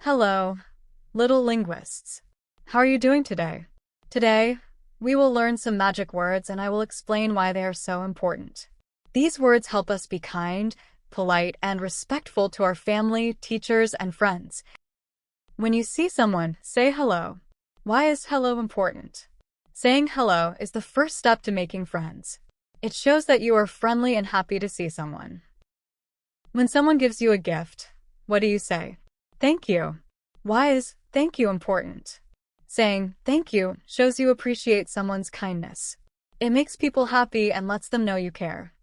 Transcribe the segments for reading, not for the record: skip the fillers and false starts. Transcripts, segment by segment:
Hello, little linguists. How are you doing today? Today, we will learn some magic words and I will explain why they are so important. These words help us be kind, polite, and respectful to our family, teachers, and friends. When you see someone, say hello. Why is hello important? Saying hello is the first step to making friends. It shows that you are friendly and happy to see someone. When someone gives you a gift, what do you say? Thank you. Why is thank you important? Saying thank you shows you appreciate someone's kindness. It makes people happy and lets them know you care.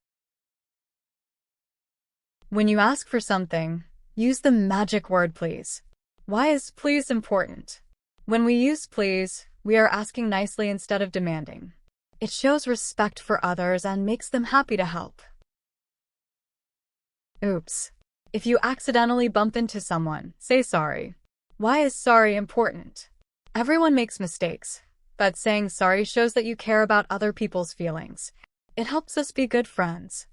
When you ask for something, use the magic word please. Why is please important? When we use please, we are asking nicely instead of demanding. It shows respect for others and makes them happy to help. Oops. If you accidentally bump into someone, say sorry. Why is sorry important? Everyone makes mistakes, but saying sorry shows that you care about other people's feelings. It helps us be good friends.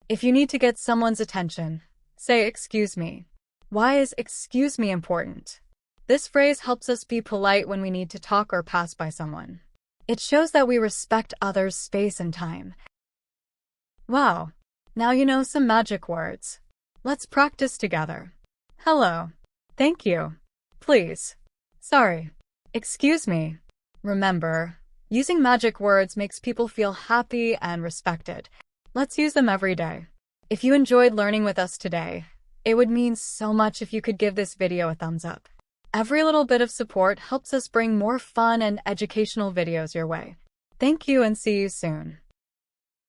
If you need to get someone's attention, say excuse me. Why is excuse me important? This phrase helps us be polite when we need to talk or pass by someone. It shows that we respect others' space and time. Wow! Now you know some magic words. Let's practice together. Hello. Thank you. Please. Sorry. Excuse me. Remember, using magic words makes people feel happy and respected. Let's use them every day. If you enjoyed learning with us today, it would mean so much if you could give this video a thumbs up. Every little bit of support helps us bring more fun and educational videos your way. Thank you and see you soon.